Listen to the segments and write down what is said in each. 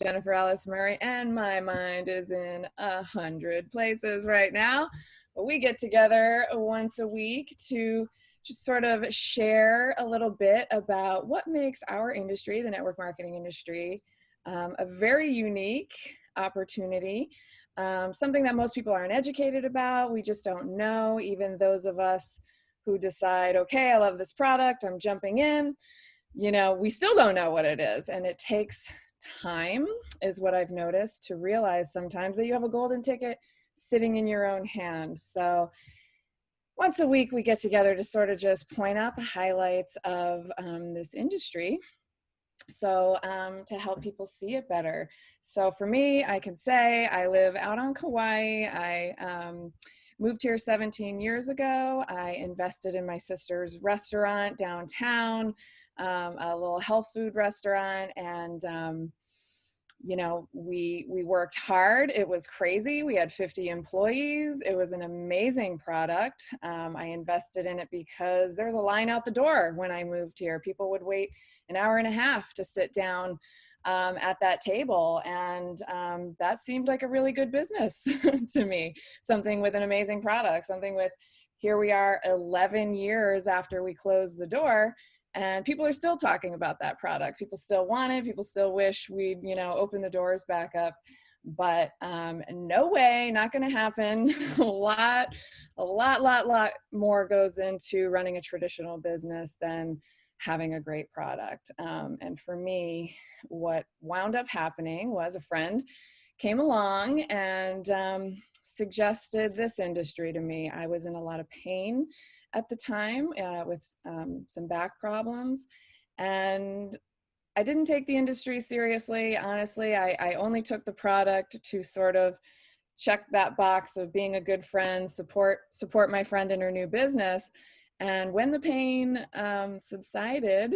Jennifer Alice Murray, and my mind is in 100 places right now. But we get together once a week to just sort of share a little bit about what makes our industry, the network marketing industry, a very unique opportunity, something that most people aren't educated about. We just don't know, even those of us who decide, okay, I love this product, I'm jumping in, we still don't know what it is. And it takes time, is what I've noticed, to realize sometimes that you have a golden ticket sitting in your own hand. So once a week, we get together to sort of just point out the highlights of this industry. So to help people see it better. So for me, I can say I live out on Kauai. I moved here 17 years ago. I invested in my sister's restaurant downtown, a little health food restaurant, and we worked hard. It was crazy. We had 50 employees. It was an amazing product. I invested in it because there's a line out the door when I moved here. People would wait an hour and a half to sit down at that table. And that seemed like a really good business to me. Something with an amazing product, something with, here we are 11 years after we closed the door, and people are still talking about that product. People still want it. People still wish we'd, open the doors back up. But no way, not going to happen. a lot more goes into running a traditional business than having a great product. And for me, what wound up happening was a friend came along and suggested this industry to me. I was in a lot of pain at the time with some back problems, and I didn't take the industry seriously. Honestly, I only took the product to sort of check that box of being a good friend, support my friend in her new business. And when the pain subsided,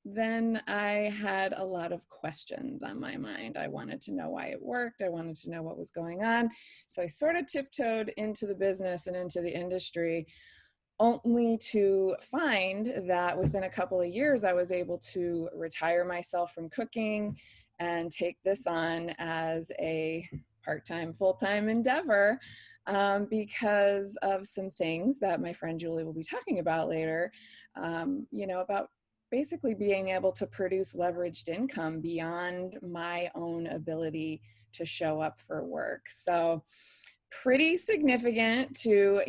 then I had a lot of questions on my mind. I wanted to know why it worked. I wanted to know what was going on. So I sort of tiptoed into the business and into the industry, only to find that within a couple of years, I was able to retire myself from cooking and take this on as a part-time, full-time endeavor because of some things that my friend Julie will be talking about later, about basically being able to produce leveraged income beyond my own ability to show up for work. So pretty significant to,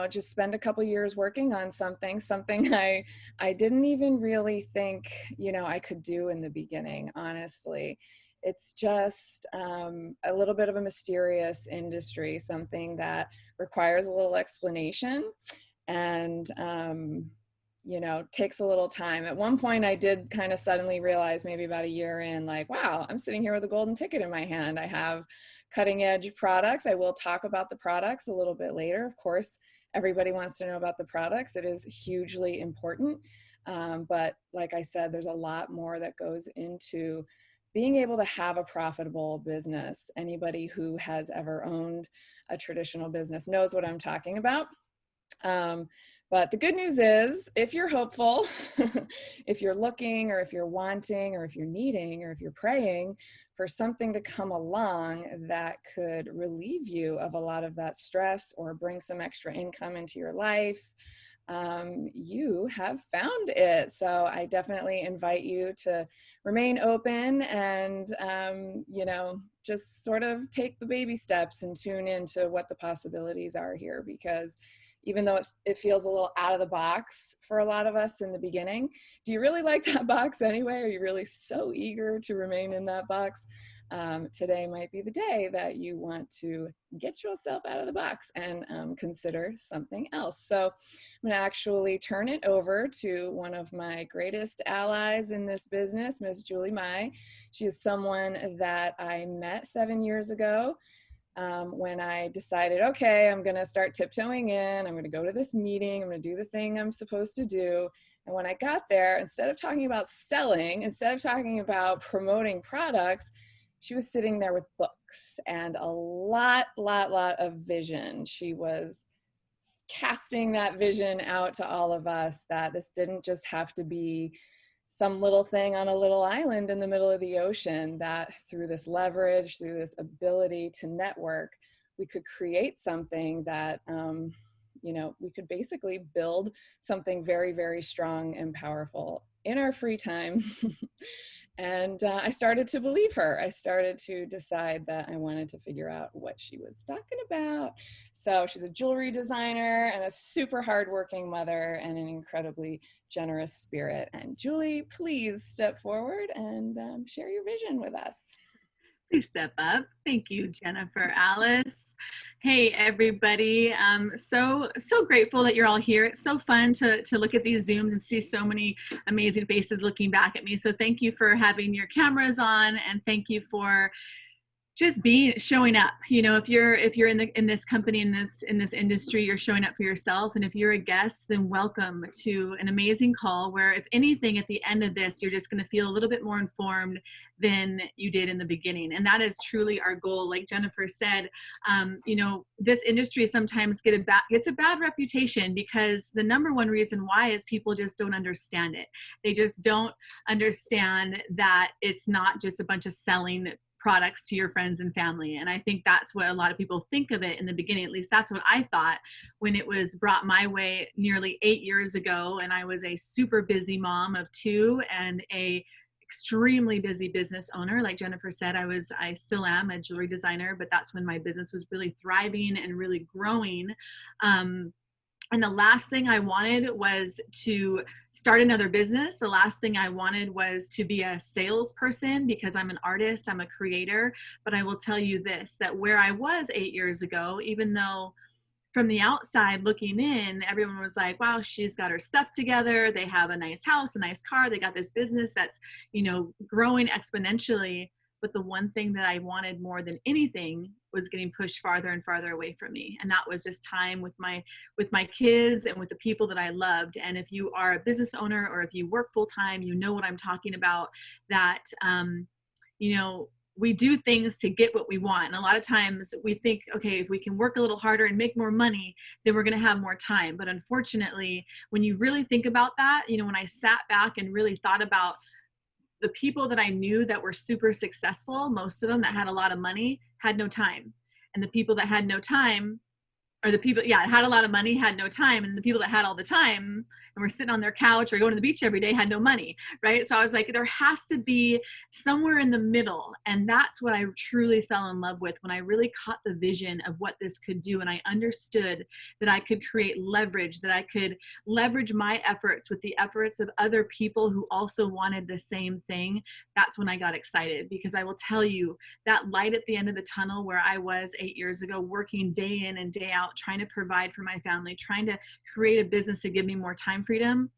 just spend a couple years working on something I didn't even really think, I could do in the beginning, honestly. It's just a little bit of a mysterious industry, something that requires a little explanation and, takes a little time. At one point, I did kind of suddenly realize, maybe about a year in, like, wow, I'm sitting here with a golden ticket in my hand. I have cutting edge products. I will talk about the products a little bit later. Of course, everybody wants to know about the products. It is hugely important. But like I said, there's a lot more that goes into being able to have a profitable business. Anybody who has ever owned a traditional business knows what I'm talking about. But the good news is, if you're hopeful, if you're looking, or if you're wanting, or if you're needing, or if you're praying for something to come along that could relieve you of a lot of that stress or bring some extra income into your life, you have found it. So I definitely invite you to remain open and, just sort of take the baby steps and tune into what the possibilities are here, because even though it feels a little out of the box for a lot of us in the beginning, do you really like that box anyway? Are you really so eager to remain in that box? Today might be the day that you want to get yourself out of the box and consider something else. So I'm going to actually turn it over to one of my greatest allies in this business, Ms. Julie Mai. She is someone that I met 7 years ago. When I decided, okay, I'm going to start tiptoeing in, I'm going to go to this meeting, I'm going to do the thing I'm supposed to do. And when I got there, instead of talking about selling, instead of talking about promoting products, she was sitting there with books and a lot of vision. She was casting that vision out to all of us, that this didn't just have to be some little thing on a little island in the middle of the ocean, that through this leverage, through this ability to network, we could create something that, you know, we could basically build something very, very strong and powerful in our free time. And I started to believe her. I started to decide that I wanted to figure out what she was talking about. So she's a jewelry designer and a super hardworking mother and an incredibly generous spirit. And Julie, please step forward and share your vision with us. Please step up. Thank you, Jennifer. Alice. Hey, everybody. So grateful that you're all here. It's so fun to look at these Zooms and see so many amazing faces looking back at me. So thank you for having your cameras on, and thank you for just showing up. You know, if you're in this company, in this industry, you're showing up for yourself. And if you're a guest, then welcome to an amazing call where, if anything, at the end of this, you're just going to feel a little bit more informed than you did in the beginning. And that is truly our goal. Like Jennifer said, you know, this industry sometimes gets a bad reputation because the number one reason why is people just don't understand it. They just don't understand that it's not just a bunch of selling products to your friends and family. And I think that's what a lot of people think of it in the beginning. At least that's what I thought when it was brought my way nearly 8 years ago. And I was a super busy mom of 2 and a extremely busy business owner. Like Jennifer said, I still am a jewelry designer, but that's when my business was really thriving and really growing. And the last thing I wanted was to start another business. The last thing I wanted was to be a salesperson, because I'm an artist, I'm a creator. But I will tell you this, that where I was 8 years ago, even though from the outside looking in, everyone was like, wow, she's got her stuff together. They have a nice house, a nice car. They got this business that's, you know, growing exponentially. But the one thing that I wanted more than anything was getting pushed farther and farther away from me. And that was just time with my kids and with the people that I loved. And if you are a business owner or if you work full time, you know what I'm talking about, that, you know, we do things to get what we want. And a lot of times we think, okay, if we can work a little harder and make more money, then we're going to have more time. But unfortunately, when you really think about that, you know, when I sat back and really thought about the people that I knew that were super successful, most of them that had a lot of money, had no time. And the people that had no time, or the people, had a lot of money, had no time. And the people that had all the time and were sitting on their couch or going to the beach every day had no money, right? So I was like, there has to be somewhere in the middle. And that's what I truly fell in love with when I really caught the vision of what this could do. And I understood that I could create leverage, that I could leverage my efforts with the efforts of other people who also wanted the same thing. That's when I got excited, because I will tell you, that light at the end of the tunnel where I was 8 years ago, working day in and day out, trying to provide for my family, trying to create a business to give me more time freedom,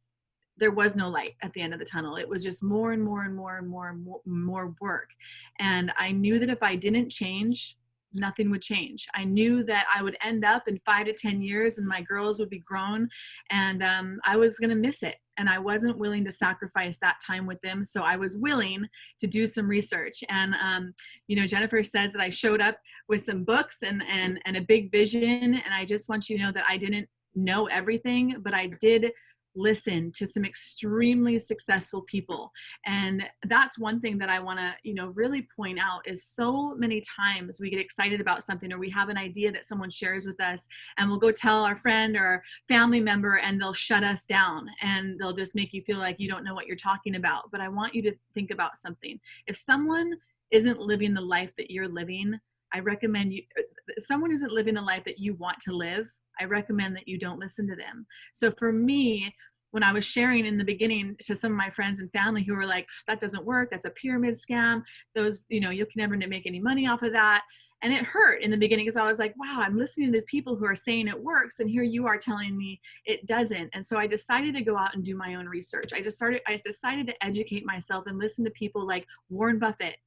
there was no light at the end of the tunnel. It was just more and more and more and more and more work. And I knew that if I didn't change, nothing would change. I knew that I would end up in 5 to 10 years and my girls would be grown, and I was going to miss it. And I wasn't willing to sacrifice that time with them. So I was willing to do some research. And, you know, Jennifer says that I showed up with some books and a big vision. And I just want you to know that I didn't know everything, but I did listen to some extremely successful people. And that's one thing that I want to, you know, really point out, is so many times we get excited about something, or we have an idea that someone shares with us, and we'll go tell our friend or our family member, and they'll shut us down and they'll just make you feel like you don't know what you're talking about. But I want you to think about something. If someone isn't living the life that you're living, I recommend you, if someone isn't living the life that you want to live, I recommend that you don't listen to them. So for me, when I was sharing in the beginning to some of my friends and family who were like, that doesn't work, that's a pyramid scam, those, you know, you can never make any money off of that. And it hurt in the beginning, because I was like, wow, I'm listening to these people who are saying it works, and here you are telling me it doesn't. And so I decided to go out and do my own research. I decided to educate myself and listen to people like Warren Buffett,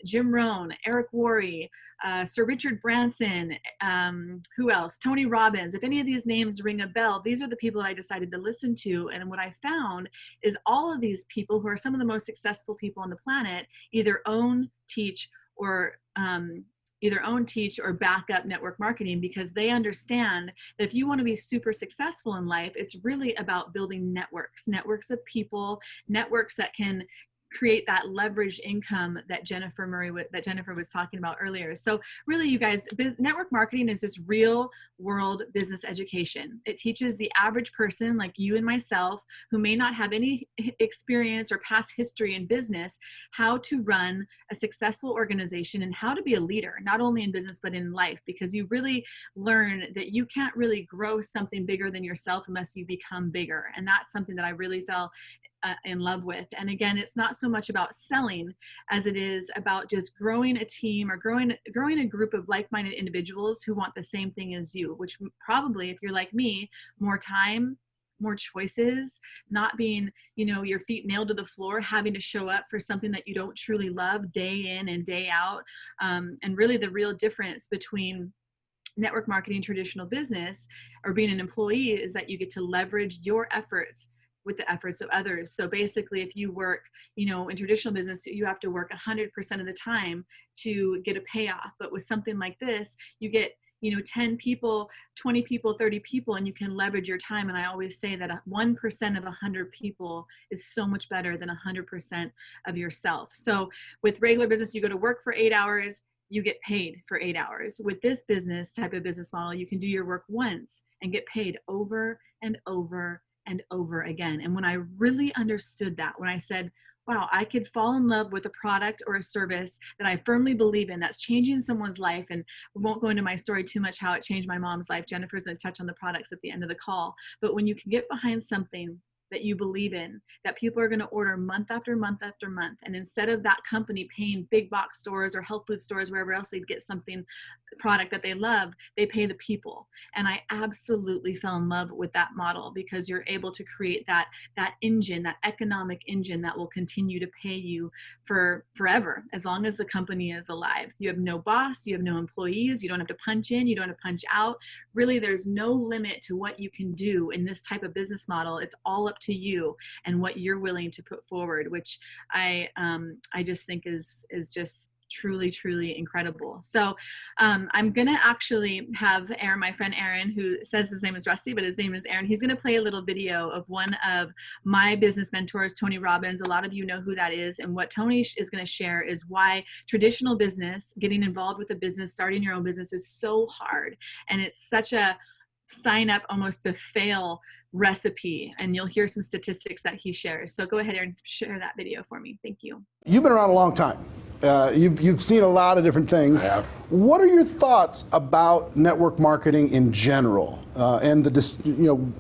Jim Rohn, Eric Worre, Sir Richard Branson, who else? Tony Robbins. If any of these names ring a bell, these are the people that I decided to listen to. And what I found is all of these people, who are some of the most successful people on the planet, either own, teach, or either own, teach, or back up network marketing, because they understand that if you want to be super successful in life, it's really about building networks of people, networks that can create that leveraged income that Jennifer was talking about earlier. So really, you guys, network marketing is just real world business education. It teaches the average person like you and myself, who may not have any experience or past history in business, how to run a successful organization and how to be a leader, not only in business, but in life, because you really learn that you can't really grow something bigger than yourself unless you become bigger. And that's something that I really fell in love with. And again, it's not so much about selling as it is about just growing a team or growing a group of like-minded individuals who want the same thing as you, which probably, if you're like me, more time, more choices, not being, your feet nailed to the floor, having to show up for something that you don't truly love day in and day out. And really the real difference between network marketing, traditional business, or being an employee is that you get to leverage your efforts with the efforts of others. So basically, if you work, in traditional business, you have to work 100% of the time to get a payoff. But with something like this, you get, 10 people, 20 people, 30 people, and you can leverage your time. And I always say that 1% of 100 people is so much better than 100% of yourself. So with regular business, you go to work for 8 hours, you get paid for 8 hours. With this type of business model, you can do your work once and get paid over and over and over again. And when I really understood that, when I said, wow, I could fall in love with a product or a service that I firmly believe in, that's changing someone's life. And we won't go into my story too much, how it changed my mom's life. Jennifer's going to touch on the products at the end of the call. But when you can get behind something that you believe in, that people are going to order month after month after month, and instead of that company paying big box stores or health food stores, wherever else they'd get something, product that they love, they pay the people. And I absolutely fell in love with that model, because you're able to create that engine, that economic engine that will continue to pay you for forever, as long as the company is alive. You have no boss, you have no employees, you don't have to punch in, you don't have to punch out. Really, there's no limit to what you can do in this type of business model. It's all up to you and what you're willing to put forward, which I just think is just truly, truly incredible. So I'm going to actually have Aaron, my friend Aaron, who says his name is Rusty, but his name is Aaron. He's going to play a little video of one of my business mentors, Tony Robbins. A lot of you know who that is. And what Tony is going to share is why traditional business, getting involved with a business, starting your own business is so hard. And it's such a sign up almost to fail recipe. And you'll hear some statistics that he shares. So go ahead and share that video for me. Thank you. You've been around a long time. You've seen a lot of different things. I have. What are your thoughts about network marketing in general? And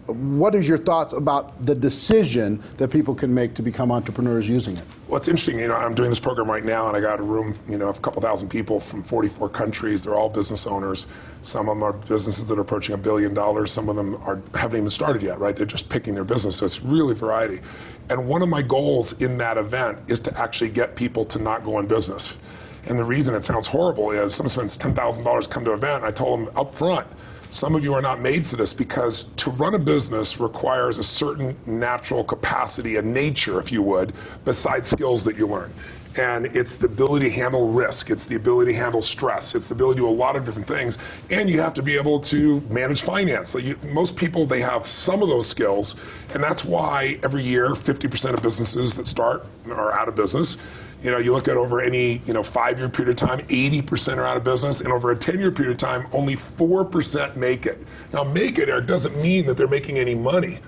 what is your thoughts about the decision that people can make to become entrepreneurs using it? Well, it's interesting. I'm doing this program right now, and I got a room, of a couple thousand people from 44 countries. They're all business owners. Some of them are businesses that are approaching $1 billion. Some of them haven't even started yet, right? They're just picking their business. So it's really variety. And one of my goals in that event is to actually get people to not go in business. And the reason it sounds horrible is someone spends $10,000 to come to an event, and I told them up front, some of you are not made for this, because to run a business requires a certain natural capacity, a nature, if you would, besides skills that you learn. And it's the ability to handle risk. It's the ability to handle stress. It's the ability to do a lot of different things. And you have to be able to manage finance. So most people, they have some of those skills. And that's why every year, 50% of businesses that start are out of business. You look at over any 5-year period of time, 80% are out of business. And over a 10-year period of time, only 4% make it. Now, make it, Eric, doesn't mean that they're making any money.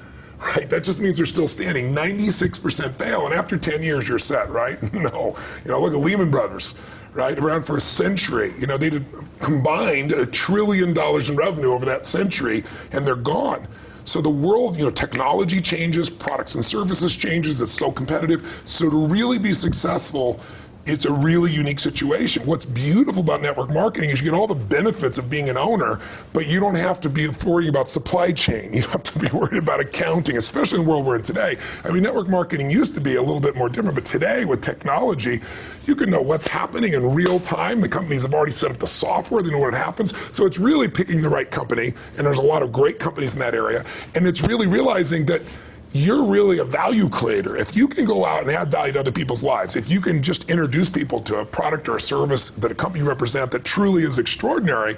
Right, that just means they're still standing. 96% fail, and after 10 years, you're set, right? No, look at Lehman Brothers, right? Around for a century. They did combined $1 trillion in revenue over that century, and they're gone. So the world, technology changes, products and services changes. It's so competitive. So to really be successful, it's a really unique situation. What's beautiful about network marketing is you get all the benefits of being an owner, but you don't have to be worrying about supply chain. You don't have to be worried about accounting, especially in the world we're in today. I mean, network marketing used to be a little bit more different, but today with technology, you can know what's happening in real time. The companies have already set up the software, they know what happens. So it's really picking the right company, and there's a lot of great companies in that area. And it's really realizing that you're really a value creator. If you can go out and add value to other people's lives, if you can just introduce people to a product or a service that a company you represent that truly is extraordinary,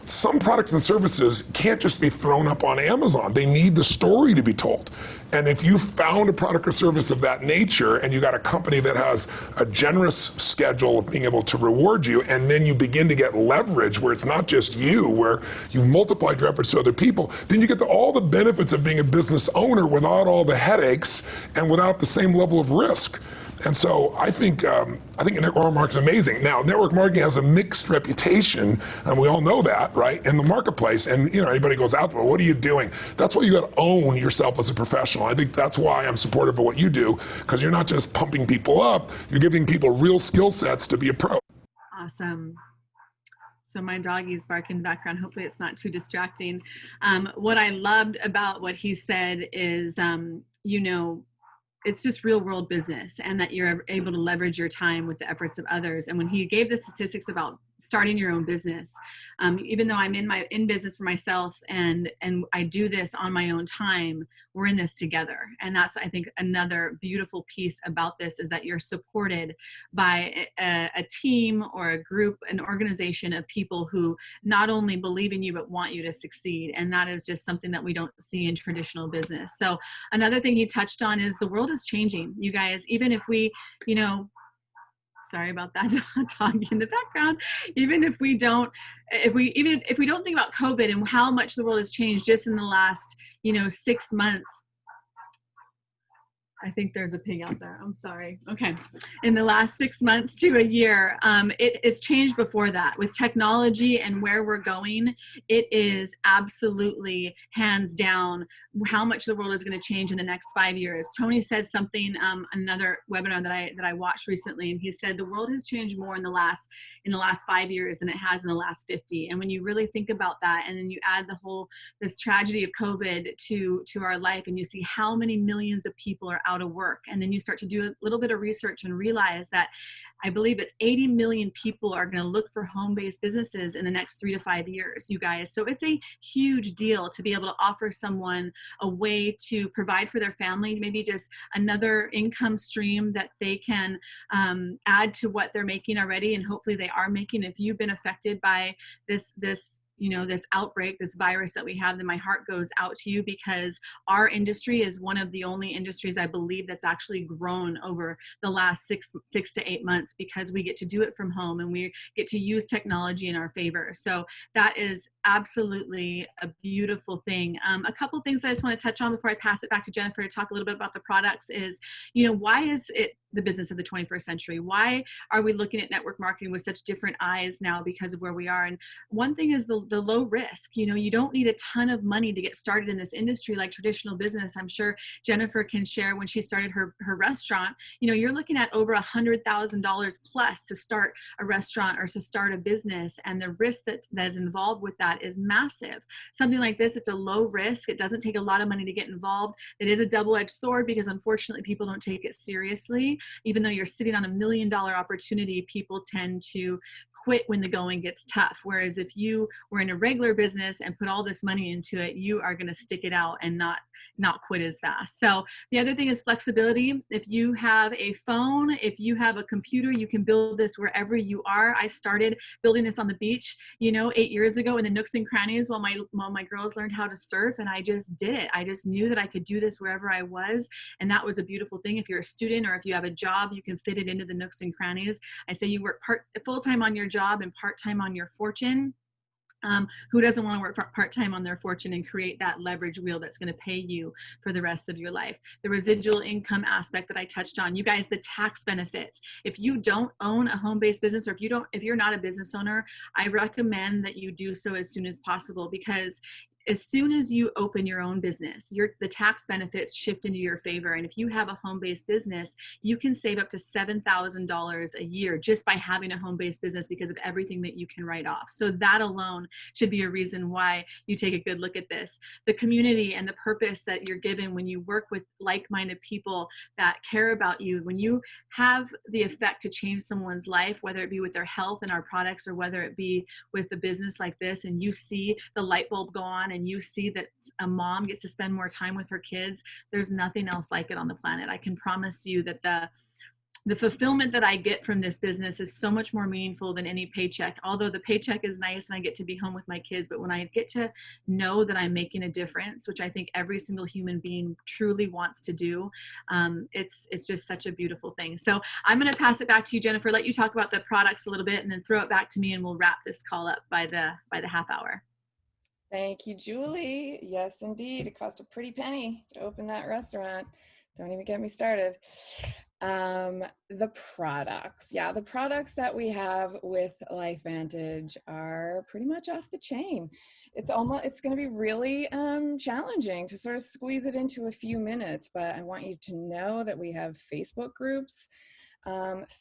some products and services can't just be thrown up on Amazon. They need the story to be told. And if you found a product or service of that nature and you got a company that has a generous schedule of being able to reward you, and then you begin to get leverage where it's not just you, where you multiplied your efforts to other people, then you get all the benefits of being a business owner without all the headaches and without the same level of risk. And so I think network marketing is amazing. Now, network marketing has a mixed reputation, and we all know that, right, in the marketplace. And anybody goes out, well, what are you doing? That's why you got to own yourself as a professional. I think that's why I'm supportive of what you do, because you're not just pumping people up, you're giving people real skill sets to be a pro. Awesome. So my doggy's barking in the background. Hopefully it's not too distracting. What I loved about what he said is, it's just real world business, and that you're able to leverage your time with the efforts of others. And when he gave the statistics about starting your own business, even though I'm in business for myself and I do this on my own time, we're in this together. And that's, I think, another beautiful piece about this, is that you're supported by a team or a group, an organization of people who not only believe in you, but want you to succeed. And that is just something that we don't see in traditional business. So another thing he touched on is the world is changing, you guys. Even if we, sorry about that dog in the background. Even if we don't think about COVID and how much the world has changed just in the last, 6 months. I think there's a pig out there. I'm sorry. Okay. In the last 6 months to a year, it's changed before that. With technology and where we're going, it is absolutely hands down how much the world is going to change in the next 5 years. Tony said something, another webinar that I watched recently, and he said the world has changed more in the last 5 years than it has in the last 50. And when you really think about that, and then you add this tragedy of COVID to our life, and you see how many millions of people are out of work, and then you start to do a little bit of research and realize that I believe it's 80 million people are going to look for home-based businesses in the next 3 to 5 years, you guys. So it's a huge deal to be able to offer someone a way to provide for their family, maybe just another income stream that they can add to what they're making already, and hopefully they are making. If you've been affected by this outbreak, this virus that we have, then my heart goes out to you, because our industry is one of the only industries, I believe, that's actually grown over the last six to 8 months, because we get to do it from home and we get to use technology in our favor. So that is absolutely a beautiful thing. A couple things I just want to touch on before I pass it back to Jennifer to talk a little bit about the products is, why is it the business of the 21st century? Why are we looking at network marketing with such different eyes now because of where we are? And one thing is the low risk. You don't need a ton of money to get started in this industry like traditional business. I'm sure Jennifer can share when she started her restaurant, you're looking at over $100,000 plus to start a restaurant or to start a business. And the risk that is involved with that is massive. Something like this, it's a low risk. It doesn't take a lot of money to get involved. It is a double-edged sword, because unfortunately people don't take it seriously. Even though you're sitting on $1 million opportunity, people tend to quit when the going gets tough. Whereas if you were in a regular business and put all this money into it, you are going to stick it out and not quit as fast. So the other thing is flexibility. If you have a phone, if you have a computer, you can build this wherever you are. I started building this on the beach, 8 years ago in the nooks and crannies while my girls learned how to surf, and I just did it. I just knew that I could do this wherever I was, and that was a beautiful thing. If you're a student or if you have a job, you can fit it into the nooks and crannies. I say you work full-time on your job and part-time on your fortune. Who doesn't want to work part-time on their fortune and create that leverage wheel that's going to pay you for the rest of your life? The residual income aspect that I touched on, you guys, the tax benefits. If you don't own a home-based business, or if you're not a business owner, I recommend that you do so as soon as possible, because as soon as you open your own business, the tax benefits shift into your favor. And if you have a home-based business, you can save up to $7,000 a year just by having a home-based business, because of everything that you can write off. So that alone should be a reason why you take a good look at this. The community and the purpose that you're given when you work with like-minded people that care about you, when you have the effect to change someone's life, whether it be with their health and our products, or whether it be with a business like this, and you see the light bulb go on and you see that a mom gets to spend more time with her kids, there's nothing else like it on the planet. I can promise you that the fulfillment that I get from this business is so much more meaningful than any paycheck. Although the paycheck is nice and I get to be home with my kids, but when I get to know that I'm making a difference, which I think every single human being truly wants to do, it's just such a beautiful thing. So I'm going to pass it back to you, Jennifer, let you talk about the products a little bit, and then throw it back to me, and we'll wrap this call up by the half hour. Thank you, Julie. Yes, indeed. It cost a pretty penny to open that restaurant. Don't even get me started. The products. Yeah, the products that we have with LifeVantage are pretty much off the chain. It's going to be really challenging to sort of squeeze it into a few minutes, but I want you to know that we have Facebook groups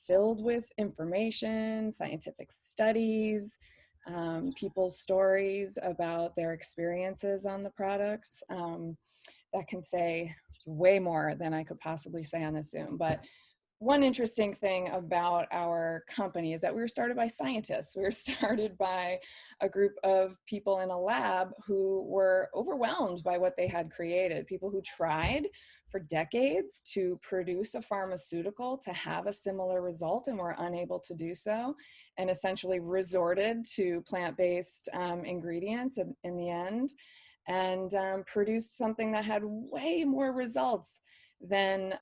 filled with information, scientific studies, people's stories about their experiences on the products. That can say way more than I could possibly say on this Zoom. But one interesting thing about our company is that we were started by scientists. We were started by a group of people in a lab who were overwhelmed by what they had created. People who tried for decades to produce a pharmaceutical to have a similar result and were unable to do so, and essentially resorted to plant-based ingredients in the end, and produced something that had way more results than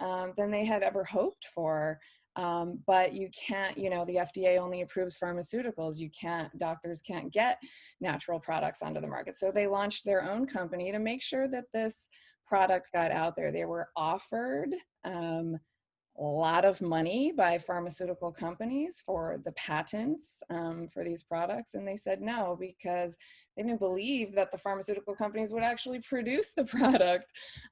they had ever hoped for. But you can't, the FDA only approves pharmaceuticals. Doctors can't get natural products onto the market. So they launched their own company to make sure that this product got out there. They were offered a lot of money by pharmaceutical companies for the patents for these products, and they said no because they didn't believe that the pharmaceutical companies would actually produce the product.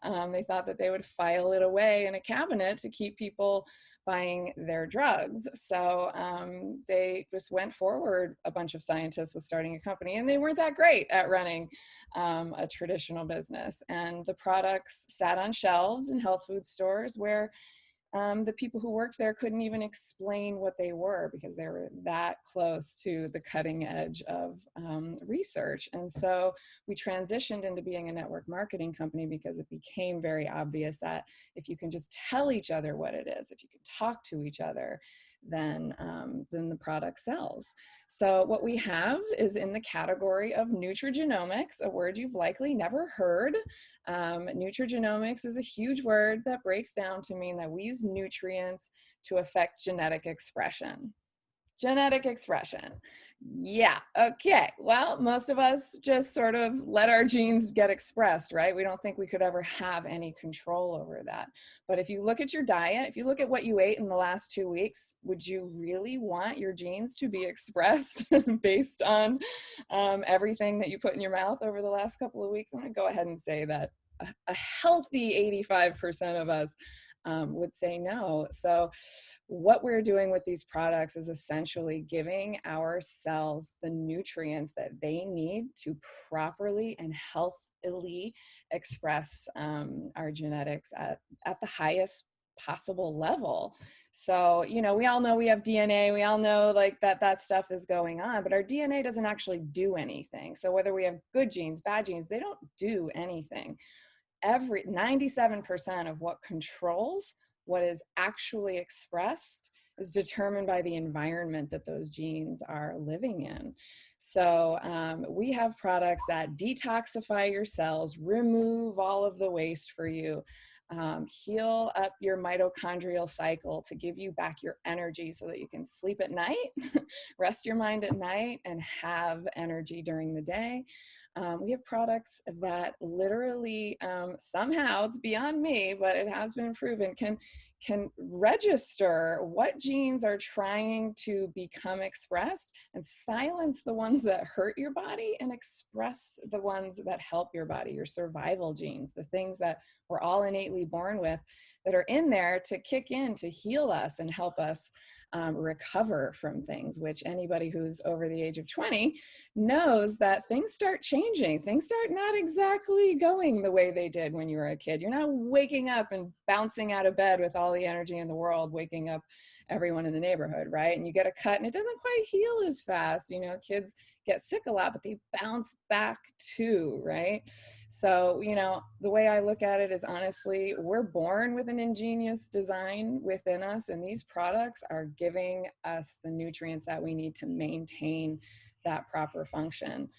They thought that they would file it away in a cabinet to keep people buying their drugs. So they just went forward, a bunch of scientists, with starting a company, and they weren't that great at running a traditional business. And the products sat on shelves in health food stores where the people who worked there couldn't even explain what they were because they were that close to the cutting edge of research. And so we transitioned into being a network marketing company because it became very obvious that if you can just tell each other what it is, if you can talk to each other, then the product sells. So what we have is in the category of nutrigenomics, a word you've likely never heard. Nutrigenomics is a huge word that breaks down to mean that we use nutrients to affect genetic expression. Genetic expression. Yeah, okay. Well, most of us just sort of let our genes get expressed, right? We don't think we could ever have any control over that. But if you look at your diet, if you look at what you ate in the last 2 weeks, would you really want your genes to be expressed based on everything that you put in your mouth over the last couple of weeks? I'm going to go ahead and say that a healthy 85% of us would say no. So what we're doing with these products is essentially giving our cells the nutrients that they need to properly and healthily express our genetics at the highest possible level. So, we all know we have DNA, we all know like that stuff is going on, but our DNA doesn't actually do anything. So whether we have good genes, bad genes, they don't do anything. 97% of what controls what is actually expressed is determined by the environment that those genes are living in. So we have products that detoxify your cells, remove all of the waste for you, heal up your mitochondrial cycle to give you back your energy so that you can sleep at night, rest your mind at night, and have energy during the day. We have products that literally, somehow, it's beyond me, but it has been proven, can register what genes are trying to become expressed and silence the ones that hurt your body and express the ones that help your body, your survival genes, the things that we're all innately born with that are in there to kick in, to heal us and help us recover from things, which anybody who's over the age of 20 knows that things start changing. Things start not exactly going the way they did when you were a kid. You're not waking up and bouncing out of bed with all the energy in the world, waking up everyone in the neighborhood, right? And you get a cut and it doesn't quite heal as fast. You know, kids get sick a lot, but they bounce back too, right? So, you know, the way I look at it is, honestly, we're born with an ingenious design within us, and these products are giving us the nutrients that we need to maintain that proper function.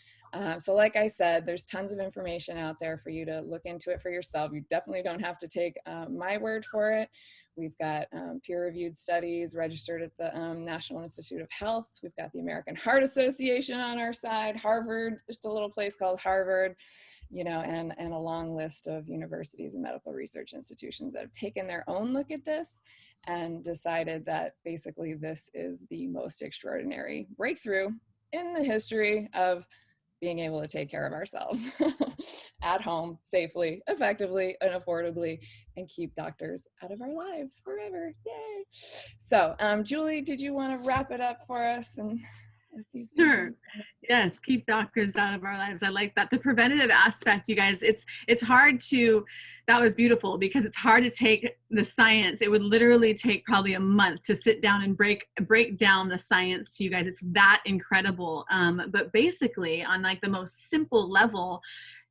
So like I said, there's tons of information out there for you to look into it for yourself. You definitely don't have to take my word for it. We've got peer-reviewed studies registered at the National Institute of Health. We've got the American Heart Association on our side, Harvard, just a little place called Harvard, you know, and a long list of universities and medical research institutions that have taken their own look at this and decided that basically this is the most extraordinary breakthrough in the history of being able to take care of ourselves at home safely, effectively, and affordably, and keep doctors out of our lives forever. Yay. So, Julie, did you want to wrap it up for us? And Sure. Yes, keep doctors out of our lives. I like that. The preventative aspect, you guys, it's hard to, that was beautiful, because it's hard to take the science. It would literally take probably a month to sit down and break down the science to you guys. It's that incredible. But basically, on like the most simple level,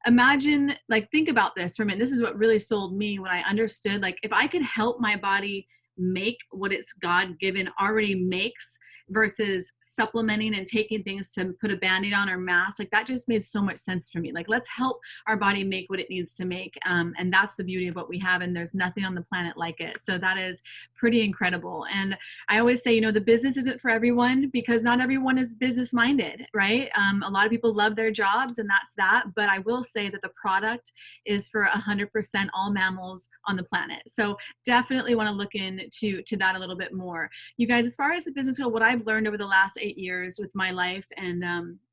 imagine, like, think about this for a minute. This is what really sold me when I understood, like, if I could help my body make what its God-given already makes versus supplementing and taking things to put a Band-Aid on or mask, like, that just made so much sense for me. Like, let's help our body make what it needs to make. And that's the beauty of what we have. And there's nothing on the planet like it. So that is pretty incredible. And I always say, you know, the business isn't for everyone, because not everyone is business minded, right? A lot of people love their jobs, and that's that. But I will say that the product is for 100% all mammals on the planet. So definitely want to look into that a little bit more. You guys, as far as the business goes, what I've learned over the last 8 years with my life and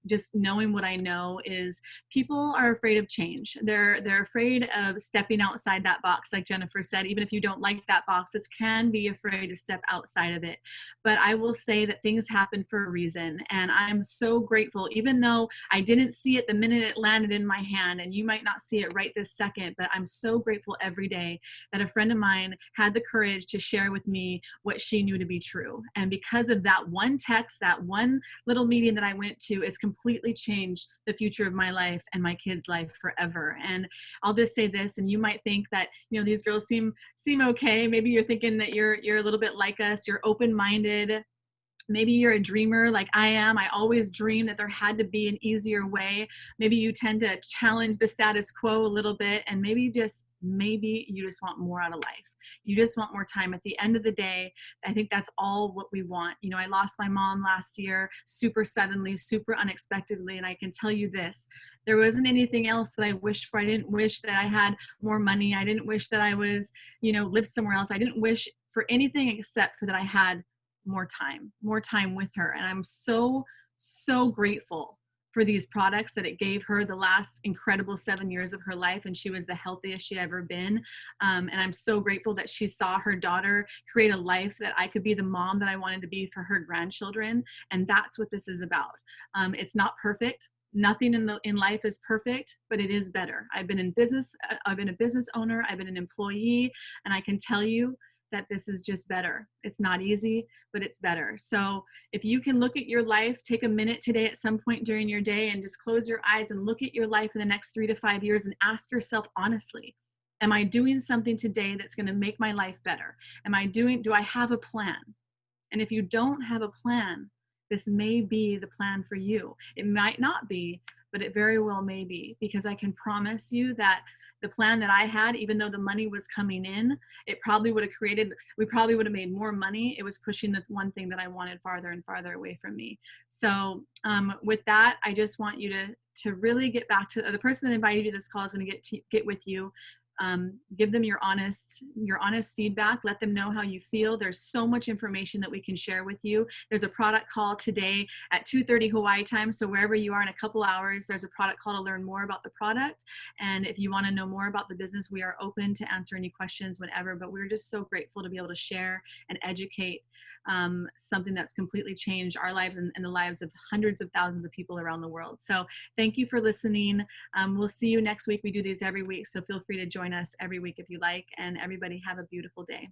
just knowing what I know is people are afraid of change. They're afraid of stepping outside that box. Like Jennifer said, even if you don't like that box, it can be afraid to step outside of it. But I will say that things happen for a reason. And I'm so grateful, even though I didn't see it the minute it landed in my hand, and you might not see it right this second, but I'm so grateful every day that a friend of mine had the courage to share with me what she knew to be true. And because of that one text, that one little meeting that I went to, it's completely changed the future of my life and my kids' life forever. And I'll just say this, and you might think that, you know, these girls seem okay. Maybe you're thinking that you're a little bit like us. You're open-minded. Maybe you're a dreamer like I am. I always dreamed that there had to be an easier way. Maybe you tend to challenge the status quo a little bit, and maybe you just want more out of life. You just want more time. At the end of the day, I think that's all what we want. You know, I lost my mom last year, super suddenly, super unexpectedly. And I can tell you this, there wasn't anything else that I wished for. I didn't wish that I had more money. I didn't wish that I was, you know, lived somewhere else. I didn't wish for anything except for that I had more time with her. And I'm so grateful for these products that it gave her the last incredible 7 years of her life. And she was the healthiest she'd ever been. And I'm so grateful that she saw her daughter create a life that I could be the mom that I wanted to be for her grandchildren. And that's what this is about. It's not perfect. Nothing in life is perfect, but it is better. I've been in business. I've been a business owner. I've been an employee. And I can tell you that this is just better. It's not easy, but it's better. So if you can look at your life, take a minute today at some point during your day and just close your eyes and look at your life in the next 3 to 5 years and ask yourself honestly, am I doing something today that's going to make my life better? Do I have a plan? And if you don't have a plan, this may be the plan for you. It might not be, but it very well may be, because I can promise you that the plan that I had, even though the money was coming in, we probably would have made more money. It was pushing the one thing that I wanted farther and farther away from me. So with that, I just want you to really get back to the person that invited you to this call is going to get with you. Give them your honest feedback. Let them know how you feel. There's so much information that we can share with you. There's a product call today at 2:30 Hawaii time. So wherever you are in a couple hours, there's a product call to learn more about the product. And if you want to know more about the business, we are open to answer any questions whenever, but we're just so grateful to be able to share and educate something that's completely changed our lives and the lives of hundreds of thousands of people around the world. So thank you for listening. We'll see you next week. We do these every week, so feel free to join us every week if you like. And everybody have a beautiful day.